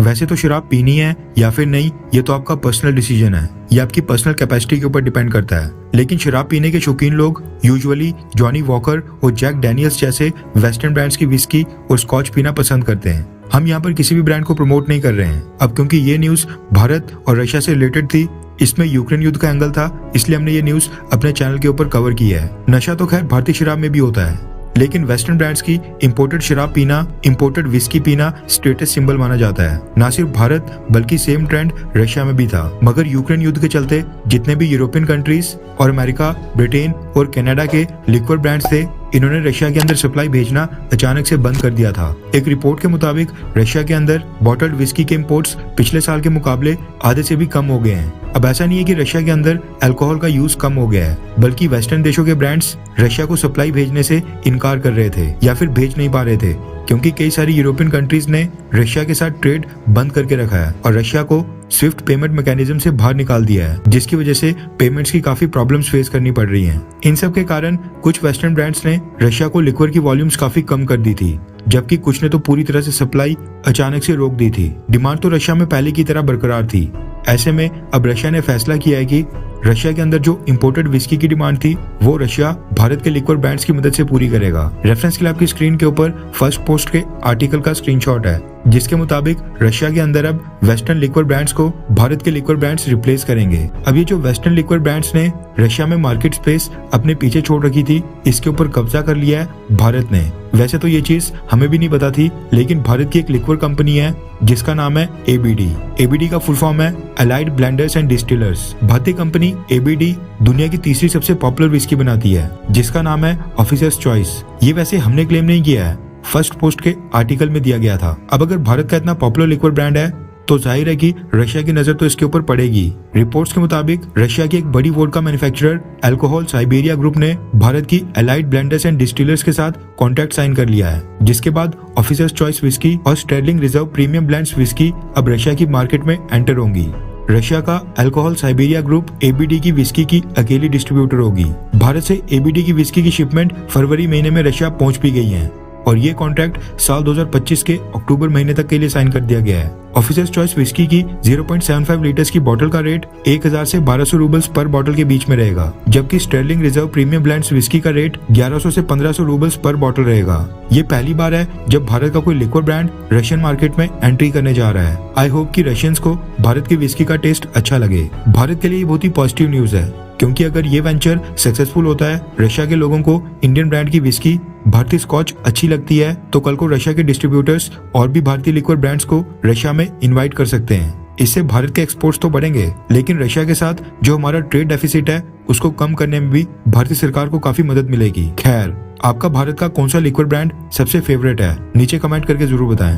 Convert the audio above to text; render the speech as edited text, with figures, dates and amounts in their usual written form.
वैसे तो शराब पीनी है या फिर नहीं, ये तो आपका पर्सनल डिसीजन है, ये आपकी पर्सनल कैपेसिटी के ऊपर डिपेंड करता है। लेकिन शराब पीने के शौकीन लोग यूजुअली जॉनी वॉकर और जैक डैनियल्स जैसे वेस्टर्न ब्रांड्स की विस्की और स्कॉच पीना पसंद करते हैं। हम यहाँ पर किसी भी ब्रांड को प्रमोट नहीं कर रहे हैं। अब क्योंकि ये न्यूज भारत और रशिया से रिलेटेड थी, इसमें यूक्रेन युद्ध का एंगल था, इसलिए हमने ये न्यूज अपने चैनल के ऊपर कवर किया है। नशा तो खैर भारतीय शराब में भी होता है, लेकिन वेस्टर्न ब्रांड्स की इंपोर्टेड शराब पीना, इंपोर्टेड विस्की पीना स्टेटस सिंबल माना जाता है। न सिर्फ भारत बल्कि सेम ट्रेंड रशिया में भी था। मगर यूक्रेन युद्ध के चलते जितने भी यूरोपियन कंट्रीज और अमेरिका, ब्रिटेन और कनाडा के लिक्विड ब्रांड्स थे, इन्होंने रशिया के अंदर सप्लाई भेजना अचानक से बंद कर दिया था। एक रिपोर्ट के मुताबिक रशिया के अंदर बॉटल्ड विस्की के इंपोर्ट्स पिछले साल के मुकाबले आधे से भी कम हो गए हैं। अब ऐसा नहीं है कि रशिया के अंदर अल्कोहल का यूज कम हो गया है, बल्कि वेस्टर्न देशों के ब्रांड्स रशिया को सप्लाई भेजने से इनकार कर रहे थे या फिर भेज नहीं पा रहे थे, क्योंकि कई सारी यूरोपियन कंट्रीज ने रशिया के साथ ट्रेड बंद करके रखा है और रशिया को स्विफ्ट पेमेंट मैकेनिज्म से बाहर निकाल दिया है, जिसकी वजह से पेमेंट्स की काफी प्रॉब्लम्स फेस करनी पड़ रही हैं। इन सब के कारण कुछ वेस्टर्न ब्रांड्स ने रशिया को लिक्वर की वॉल्यूम्स काफी कम कर दी थी, जबकि कुछ ने तो पूरी तरह से सप्लाई अचानक से रोक दी थी। डिमांड तो रशिया में पहले की तरह बरकरार थी। ऐसे में अब रशिया ने फैसला किया है कि रशिया के अंदर जो इंपोर्टेड विस्की की डिमांड थी, वो रशिया भारत के लिक्वर ब्रांड्स की मदद से पूरी करेगा। रेफरेंस के लिए आपकी स्क्रीन के ऊपर फर्स्ट पोस्ट के आर्टिकल का स्क्रीनशॉट है, जिसके मुताबिक रशिया के अंदर अब वेस्टर्न लिक्वर ब्रांड्स को भारत के लिक्वर ब्रांड्स रिप्लेस करेंगे। अब ये जो वेस्टर्न लिक्वर ब्रांड्स ने रशिया में मार्केट स्पेस अपने पीछे छोड़ रखी थी, इसके ऊपर कब्जा कर लिया है भारत ने। वैसे तो ये चीज हमें भी नहीं पता थी, लेकिन भारत की एक लिक्वर कंपनी है जिसका नाम है ABD। ABD का फुल फॉर्म है अलाइड ब्लेंडर्स एंड डिस्टिलर्स। भारतीय कंपनी ABD दुनिया की तीसरी सबसे पॉपुलर विस्की बनाती है, जिसका नाम है ऑफिसर्स चॉइस। ये वैसे हमने क्लेम नहीं किया है, फर्स्ट पोस्ट के आर्टिकल में दिया गया था। अब अगर भारत का इतना पॉपुलर लिक्वर ब्रांड है, तो जाहिर है कि रशिया की नजर तो इसके ऊपर पड़ेगी। रिपोर्ट्स के मुताबिक रशिया की एक बड़ी vodka manufacturer alcohol Siberia group ने भारत की अलाइड ब्लेंडर्स एंड डिस्टिलर्स के साथ कॉन्ट्रैक्ट साइन कर लिया है, जिसके बाद ऑफिसर्स चॉइस विस्की और sterling reserve premium blends whisky अब रशिया की मार्केट में एंटर होंगी। रशिया का अल्कोहल साइबेरिया ग्रुप ABD की विस्की की अकेली डिस्ट्रीब्यूटर होगी। भारत से ABD की विस्की की शिपमेंट फरवरी महीने में रशिया पहुंच भी गई है और ये कॉन्ट्रैक्ट साल 2025 के अक्टूबर महीने तक के लिए साइन कर दिया गया है। ऑफिसर्स चॉइस विस्की की 0.75 लीटर्स की बोतल का रेट 1000 से 1200 रूबल्स पर बोतल के बीच में रहेगा, जबकि sterling reserve premium blends whisky का रेट 1100 से 1500 रूबल्स पर बोतल रहेगा। ये पहली बार है जब भारत का कोई लिक्विड ब्रांड रशियन मार्केट में एंट्री करने जा रहा है। आई होप कि रशियंस को भारत की विस्की का टेस्ट अच्छा लगे। भारत के लिए बहुत ही पॉजिटिव न्यूज है, क्योंकि अगर ये वेंचर सक्सेसफुल होता है, रशिया के लोगों को इंडियन ब्रांड की विस्की, भारतीय स्कॉच अच्छी लगती है, तो कल को रशिया के डिस्ट्रीब्यूटर्स और भी भारतीय लिक्विड ब्रांड्स को रशिया में इनवाइट कर सकते हैं। इससे भारत के एक्सपोर्ट्स तो बढ़ेंगे, लेकिन रशिया के साथ जो हमारा ट्रेड डेफिसिट है उसको कम करने में भी भारतीय सरकार को काफी मदद मिलेगी। खैर, आपका भारत का कौन सा लिक्विड ब्रांड सबसे फेवरेट है, नीचे कमेंट करके जरूर बताएं।